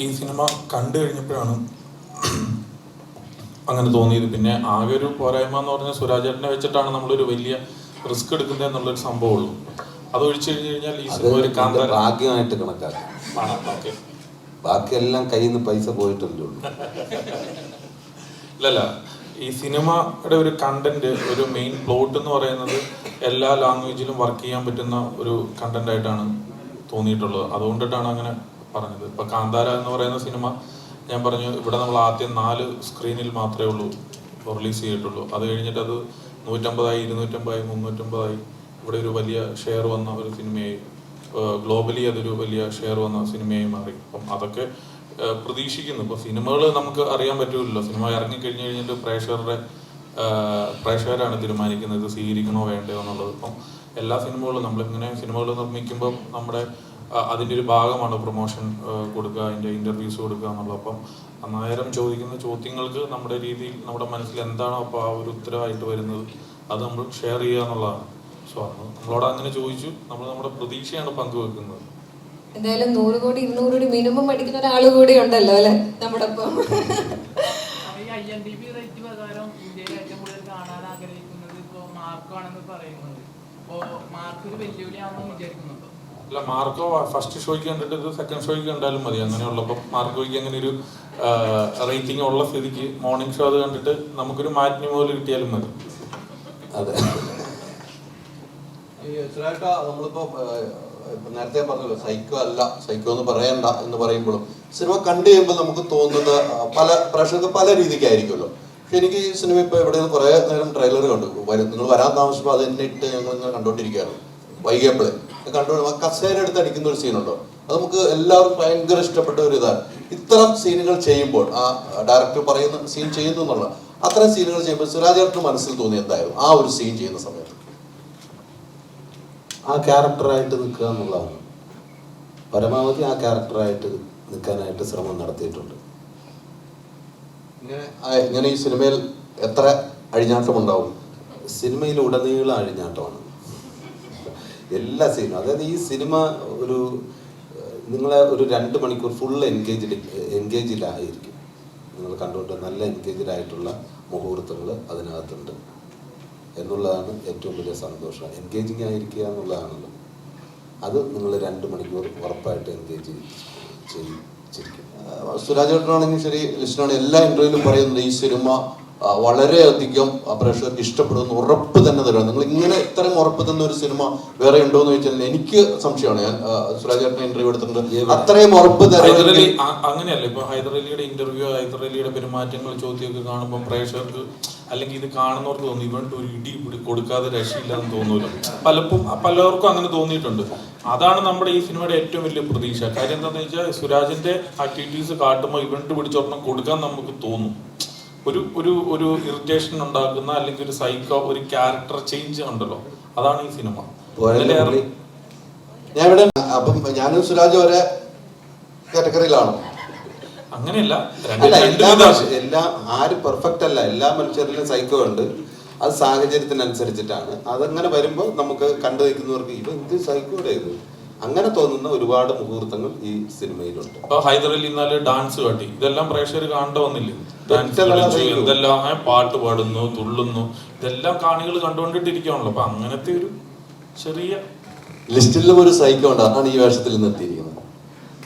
ഈ സിനിമ കണ്ടു കഴിഞ്ഞപ്പോഴാണ് അങ്ങനെ തോന്നിയത്. പിന്നെ ആകെ ഒരു പോരായ്മ എന്ന് പറഞ്ഞാൽ സുരാജേട്ടനെ വെച്ചിട്ടാണ് നമ്മളൊരു വലിയ റിസ്ക് എടുക്കുന്നത് എന്നുള്ളൊരു സംഭവമുള്ളൂ. അത് ഒഴിച്ചു കഴിഞ്ഞു കഴിഞ്ഞാൽ ഈ സിനിമ ഒരു ഭാഗ്യമായിട്ട് കണക്കാക്കാം. ബാക്കിയെല്ലാം കയ്യിൽ നിന്ന് പൈസ പോയിട്ടല്ലോ. ഇല്ലല്ല, ഈ സിനിമയുടെ ഒരു കണ്ടന്റ്, ഒരു മെയിൻ പ്ലോട്ട് എന്ന് പറയുന്നത് എല്ലാ ലാംഗ്വേജിലും വർക്ക് ചെയ്യാൻ പറ്റുന്ന ഒരു കണ്ടന്റ് ആയിട്ടാണ് തോന്നിയിട്ടുള്ളത്. അതുകൊണ്ടിട്ടാണ് അങ്ങനെ പറഞ്ഞത്. ഇപ്പൊ കാന്താര എന്ന് പറയുന്ന സിനിമ ഞാൻ പറഞ്ഞു, ഇവിടെ നമ്മൾ ആദ്യം 4 സ്ക്രീനിൽ മാത്രമേ ഉള്ളൂ റിലീസ് ചെയ്തിട്ടുള്ളൂ. അത് കഴിഞ്ഞിട്ട് അത് 150, 250, 350 ഇവിടെ ഒരു വലിയ ഷെയർ വന്ന ഒരു സിനിമയായി, ഗ്ലോബലി അതൊരു വലിയ ഷെയർ വന്ന സിനിമയായി മാറി. അപ്പം അതൊക്കെ പ്രതീക്ഷിക്കുന്നു. ഇപ്പോൾ സിനിമകൾ നമുക്ക് അറിയാൻ പറ്റില്ലല്ലോ. സിനിമ ഇറങ്ങിക്കഴിഞ്ഞ് കഴിഞ്ഞിട്ട് പ്രേക്ഷകരാണ് തീരുമാനിക്കുന്നത് ഇത് സ്വീകരിക്കണോ വേണ്ടയോ എന്നുള്ളത്. ഇപ്പം എല്ലാ സിനിമകളും നമ്മളിങ്ങനെ സിനിമകൾ നിർമ്മിക്കുമ്പം നമ്മുടെ അതിൻ്റെ ഒരു ഭാഗമാണ് പ്രൊമോഷൻ കൊടുക്കുക, അതിൻ്റെ ഇൻ്റർവ്യൂസ് കൊടുക്കുക എന്നുള്ളത്. അപ്പം അന്നേരം ചോദിക്കുന്ന ചോദ്യങ്ങൾക്ക് നമ്മുടെ രീതിയിൽ നമ്മുടെ മനസ്സിൽ എന്താണോ അപ്പോൾ ആ ഒരു ഉത്തരവായിട്ട് വരുന്നത് അത് നമ്മൾ ഷെയർ ചെയ്യുക എന്നുള്ളതാണ്. സോ നമ്മളോട് അങ്ങനെ ചോദിച്ചു, നമ്മൾ നമ്മുടെ പ്രതീക്ഷയാണ് പങ്കുവെക്കുന്നത്. എന്തായാലും 100 കോടി 200 കോടി മിനിമം അടിക്കുന്ന ഒരാൾ കൂടി ഉണ്ടല്ലോ അല്ലെ നമ്മുടെ ഒപ്പം. അല്ല, മാർക്കോ ഫസ്റ്റ് ഷോയ്ക്ക് കണ്ടിട്ട് ഇത് സെക്കൻഡ് ഷോയ്ക്ക് കണ്ടാലും മതി. അങ്ങനെയുള്ളപ്പോൾ മാർക്കോയ്ക്ക് അങ്ങനെ ഒരു റേറ്റിംഗ് ഉള്ള സ്ഥിതിക്ക് മോർണിംഗ് ഷോ അത് കണ്ടിട്ട് നമുക്കൊരു മാറ്റിന് പോലെ കിട്ടിയാലും മതി. അതെ, നമ്മളിപ്പോ നേരത്തെ പറഞ്ഞല്ലോ സൈക്കോ അല്ല, സൈക്കോ എന്ന് പറയണ്ട എന്ന് പറയുമ്പോഴും സിനിമ കണ്ടു കഴിയുമ്പോൾ നമുക്ക് തോന്നുന്നത് പല പ്രേക്ഷകർക്ക് പല രീതിക്കായിരിക്കുമല്ലോ. പക്ഷെ എനിക്ക് ഈ സിനിമ ഇപ്പൊ ഇവിടെ നിന്ന് കുറെ നേരം ട്രെയിലർ കണ്ടു. നിങ്ങൾ വരാൻ താമസിച്ചപ്പോൾ അത് തന്നെ ഇട്ട് ഞങ്ങൾ ഇങ്ങനെ കണ്ടോണ്ടിരിക്കുകയാണ്. വൈകിയപ്പോഴേ കണ്ടു കസേര എടുത്ത് അടിക്കുന്ന ഒരു സീനുണ്ടോ, അത് നമുക്ക് എല്ലാവർക്കും ഭയങ്കര ഇഷ്ടപ്പെട്ട ഒരു ഇതാണ്. ഇത്തരം സീനുകൾ ചെയ്യുമ്പോൾ ആ ഡയറക്ടർ പറയുന്ന സീൻ ചെയ്യുന്നു എന്നുള്ള അത്തരം സീനുകൾ ചെയ്യുമ്പോൾ സുരാജേട്ടന് മനസ്സിൽ തോന്നി എന്തായിരുന്നു ആ ഒരു സീൻ ചെയ്യുന്ന സമയത്ത്? ആ ക്യാരക്ടറായിട്ട് നിൽക്കുക എന്നുള്ളതാണ്. പരമാവധി ആ ക്യാരക്ടറായിട്ട് നിൽക്കാനായിട്ട് ശ്രമം നടത്തിയിട്ടുണ്ട്. ഇങ്ങനെ ഈ സിനിമയിൽ എത്ര അഴിഞ്ഞാട്ടം ഉണ്ടാവും? സിനിമയിൽ ഉടനീളം അഴിഞ്ഞാട്ടമാണ് എല്ലാ സീനും. അതായത് ഈ സിനിമ ഒരു നിങ്ങളെ ഒരു 2 മണിക്കൂർ ഫുൾ എൻഗേജിലായിരിക്കും. നിങ്ങൾ കണ്ടുകൊണ്ട് നല്ല എൻഗേജിലായിട്ടുള്ള മുഹൂർത്തങ്ങൾ അതിനകത്തുണ്ട് എന്നുള്ളതാണ് ഏറ്റവും വലിയ സന്തോഷം. എൻഗേജിങ് ആയിരിക്കുക എന്നുള്ളതാണല്ലോ. അത് നിങ്ങൾ 2 മണിക്കൂർ ഉറപ്പായിട്ട് എൻഗേജ് ചെയ്യിച്ചിരിക്കും. സുരാജേട്ടനാണെങ്കിൽ ശരി, ലിസ്റ്റിനാണ് എല്ലാ ഇന്റർവ്യൂവിലും പറയുന്നത് ഈ സിനിമ വളരെയധികം പ്രേക്ഷകർക്ക് ഇഷ്ടപ്പെടുന്ന ഉറപ്പ് തന്നെ തരുന്നത്. നിങ്ങൾ ഇങ്ങനെ ഇത്രയും ഉറപ്പ് തന്ന ഒരു സിനിമ വേറെ ഉണ്ടോ എന്ന് ചോദിച്ചാൽ എനിക്ക് സംശയമാണ്. ഞാൻ സുരാജേട്ടനെ ഇന്റർവ്യൂ എടുത്തിട്ടുണ്ട്. അത്രയും ഉറപ്പ് തരുന്നത് അങ്ങനെയല്ല. ഇപ്പൊ ഹൈദർ അലിയുടെ ഇന്റർവ്യൂ, ഹൈദർ അലിയുടെ പെരുമാറ്റങ്ങൾ, ചോദ്യമൊക്കെ കാണുമ്പോൾ പ്രേക്ഷകർക്ക് അല്ലെങ്കിൽ ഇത് കാണുന്നവർക്ക് തോന്നും ഇവണ്ട് ഒരു ഇടി കൊടുക്കാതെ രക്ഷയില്ലാന്ന് തോന്നൂല്ലോ. പലർക്കും അങ്ങനെ തോന്നിയിട്ടുണ്ട്. അതാണ് നമ്മുടെ ഈ സിനിമയുടെ ഏറ്റവും വലിയ പ്രതീക്ഷ. കാര്യം എന്താണെന്ന് വെച്ചാൽ സുരാജിന്റെ ആക്ടിവിറ്റീസ് കാട്ടുമ്പോൾ ഇവന്റ് പിടിച്ചൊരെണ്ണം കൊടുക്കാൻ നമുക്ക് തോന്നും. ഒരു ഒരു ഒരു ഇറിറ്റേഷൻ ഉണ്ടാക്കുന്ന അല്ലെങ്കിൽ ഒരു സൈക്കോ, ഒരു ക്യാരക്ടർ ചേഞ്ച് ഉണ്ടല്ലോ, അതാണ് ഈ സിനിമ. ഞാൻ ഇവിടെ അപ്പം ഞാനും സുരാജ് ഒരേ കാറ്റഗറിയിലാണോ? അങ്ങനെയല്ല, എല്ലാം ആരും പെർഫെക്റ്റ് അല്ല. എല്ലാ മനുഷ്യരിലും സൈക്കോ ഉണ്ട്. അത് സാഹചര്യത്തിനനുസരിച്ചിട്ടാണ്. അതങ്ങനെ വരുമ്പോൾ നമുക്ക് കണ്ടു നിൽക്കുന്നവർക്ക് ഇവ എന്ത് സൈക്കോടെ ഇത് അങ്ങനെ തോന്നുന്ന ഒരുപാട് മുഹൂർത്തങ്ങൾ ഈ സിനിമയിലുണ്ട്. ഹൈദർ അലി ഇന്നാല് ഡാൻസ് കാട്ടി, ഇതെല്ലാം പ്രേക്ഷകർ കാണേണ്ട വന്നില്ലേ? എന്തെല്ലാം പാട്ട് പാടുന്നു, തുള്ളുന്നു, ഇതെല്ലാം കാണികൾ കണ്ടുകൊണ്ടിട്ടിരിക്കുകയാണല്ലോ. അപ്പൊ അങ്ങനത്തെ ഒരു ചെറിയ ലിസ്റ്റിലും ഒരു സൈക്കോ ഉണ്ട്. അതാണ് ഈ വേഷത്തിൽ നിർത്തിയിരിക്കുന്നത്.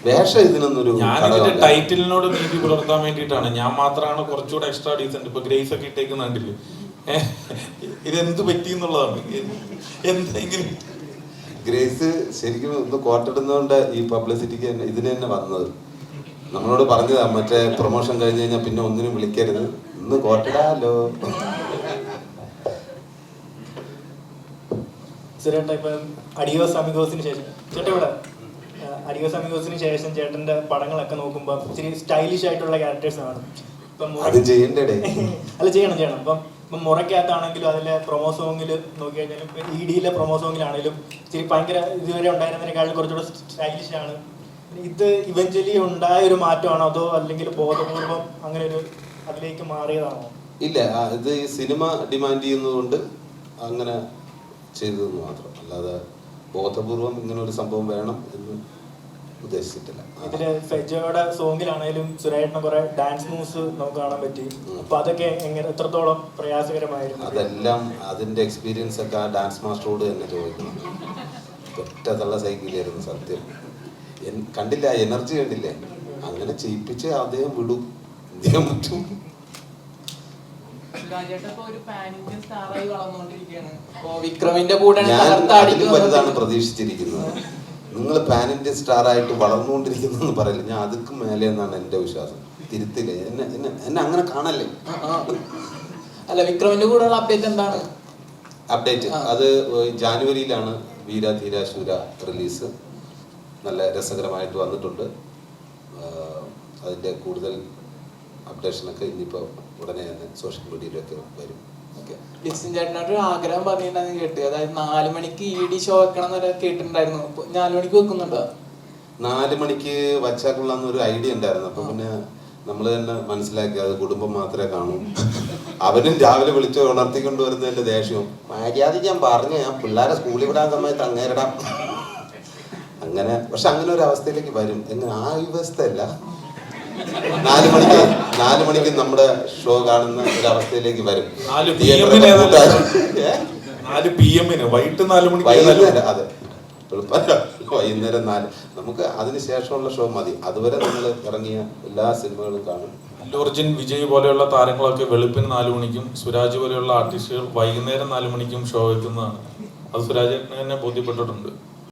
വേഷം ഇതിനൊന്നൊരു ഞാൻ ഇതിന്റെ ടൈറ്റിലിനോട് നീതി പുലർത്താൻ വേണ്ടിയിട്ടാണ്. ഞാൻ മാത്രമാണ് കുറച്ചുകൂടെ എക്സ്ട്രാ ഡീസന്റ്. ഇപ്പൊ ഗ്രേസ് ഒക്കെ ഇട്ടേക്കുന്ന കണ്ടില്ലേ? ഇതെന്ത് പറ്റി എന്നുള്ളതാണ്. എന്തെങ്കിലും ഗ്രേസ് ശരിക്കും ഒന്ന് കോട്ടിടുന്നതുകൊണ്ട് ഈ പബ്ലിസിറ്റിക്ക് ഇതിന് തന്നെ വന്നത്. നമ്മളോട് പറഞ്ഞതാ മറ്റേ പ്രൊമോഷൻ കഴിഞ്ഞ് കഴിഞ്ഞാൽ പിന്നെ ഒന്നിനും വിളിക്കരുത്, ഇന്ന് കോട്ടിടാലോ. ചേട്ടാ ഇപ്പം അഡിയോസ് അമിഗോസിന് ശേഷം ചേട്ടന്റെ പടങ്ങളൊക്കെ നോക്കുമ്പോൾ ഇച്ചിരി സ്റ്റൈലിഷ് ആയിട്ടുള്ള ക്യാരക്ടേഴ്സ് ആണ്. അത് ചെയ്യണ്ടേ? അല്ല, ചെയ്യണം. ഇപ്പം മുറയ്ക്കകത്താണെങ്കിലും അതിലെ പ്രൊമോ സോങ്ങിൽ നോക്കിക്കഴിഞ്ഞാലും EDയിലെ പ്രൊമോ സോങ്ങിലാണെങ്കിലും ഇച്ചിരി ഭയങ്കര ഇതുവരെ ഉണ്ടായിരുന്നതിനേക്കാളും കുറച്ചുകൂടെ സ്റ്റൈലിഷ് ആണ്. ഇത് ഇവഞ്ച്വലി ഉണ്ടായ ഒരു മാറ്റമാണോ അതോ അല്ലെങ്കിൽ ബോധപൂർവം അങ്ങനെ ഒരു അതിലേക്ക് മാറിയതാണോ? ഇല്ല, ഇത് ഈ സിനിമ ഡിമാൻഡ് ചെയ്യുന്നതുകൊണ്ട് അങ്ങനെ ചെയ്തതെന്ന് മാത്രം. അല്ലാതെ ബോധപൂർവം ഇങ്ങനെ ഒരു സംഭവം വേണം എന്ന് ഉദ്ദേശിച്ചിട്ടില്ല. ഇതില് ഫെജോയുടെ സോങ്ങിലാണേലും സുരേട്ടന് കുറെ ഡാൻസ് മൂവ്സ് നമുക്ക് കാണാൻ പറ്റി. അപ്പൊ അതൊക്കെ എത്രത്തോളം പ്രയാസകരമായിരുന്നു? അതെല്ലാം അതിന്റെ എക്സ്പീരിയൻസ് ഒക്കെ ആ ഡാൻസ് മാസ്റ്ററോട് തന്നെ ചോദിക്കണം. ഒറ്റത്തുള്ള സൈക്കിളായിരുന്നു സത്യം. കണ്ടില്ല, എനർജി കണ്ടില്ലേ? അങ്ങനെ ചെയ്യിപ്പിച്ച് അദ്ദേഹം വിടും, അദ്ദേഹം പറ്റും. ഞാൻ അതിലും വലുതാണ് പ്രതീക്ഷിച്ചിരിക്കുന്നത്. നിങ്ങൾ പാൻ ഇന്ത്യൻ സ്റ്റാർ ആയിട്ട് വളർന്നുകൊണ്ടിരിക്കുന്നു പറയില്ല, ഞാൻ അതുക്കും മേലെ എന്നാണ് എന്റെ വിശ്വാസം. തിരുത്തില്ലേ, എന്നെ അങ്ങനെ കാണല്ലേ. അല്ല, വിക്രമിന്റെ കൂടെയുള്ള അപ്ഡേറ്റ് എന്താണ്? അപ്ഡേറ്റ് അത് ജാനുവരിയിലാണ് വീര ധീര ശൂര റിലീസ്. നല്ല രസകരമായിട്ട് വന്നിട്ടുണ്ട്. അതിന്റെ കൂടുതൽ അപ്ഡേഷനൊക്കെ ഇനിയിപ്പോൾ ഉടനെ തന്നെ സോഷ്യൽ മീഡിയയിലൊക്കെ വരും. ഡിക്സൺ ചേട്ടനോട് ഒരു ആഗ്രഹം പറഞ്ഞിട്ടുണ്ടെന്ന് കേട്ട്, അതായത് 4 മണിക്ക് ED ഷോ വെക്കണം എന്നൊക്കെ കേട്ടിട്ടുണ്ടായിരുന്നു. 4 മണിക്ക് വെക്കുന്നുണ്ടോ? 4 മണിക്ക് വച്ചാൽ കൊള്ളാന്നൊരു ഐഡിയ ഉണ്ടായിരുന്നു. അപ്പൊ പിന്നെ നമ്മൾ തന്നെ മനസ്സിലാക്കി അത് കുടുംബം മാത്രമേ കാണൂ. അവനും രാവിലെ വിളിച്ച് ഉണർത്തിക്കൊണ്ട് വരുന്നതിന്റെ ദേഷ്യവും മര്യാദയ്ക്ക് ഞാൻ പറഞ്ഞു, ഞാൻ പിള്ളേരെ സ്കൂളിൽ വിടാൻ സമയത്ത് അങ്ങേരിടാം അങ്ങനെ. പക്ഷെ അങ്ങനെ ഒരു അവസ്ഥയിലേക്ക് വരും. എങ്ങനെ ആ വ്യവസ്ഥയല്ല, 4 മണിക്ക് നമ്മുടെ ഷോ കാണുന്ന ഒരു അവസ്ഥയിലേക്ക് വരും. 4 PM വൈകിട്ട് 4 മണിക്ക്. വൈകുന്നേരം, അതെ, വൈകുന്നേരം 4. നമുക്ക് അതിന് ശേഷമുള്ള ഷോ മതി. അതുവരെ നമ്മൾ ഇറങ്ങിയ എല്ലാ സിനിമകളും കാണും. അല്ലു അർജുൻ, വിജയ് പോലെയുള്ള താരങ്ങളൊക്കെ വെളുപ്പിന് 4 മണിക്കും സുരാജ് പോലെയുള്ള ആർട്ടിസ്റ്റുകൾ വൈകുന്നേരം 4 മണിക്കും ഷോ വെക്കുന്നതാണ്. അത് സുരാജ് തന്നെ ബോധ്യപ്പെട്ടിട്ടുണ്ട്.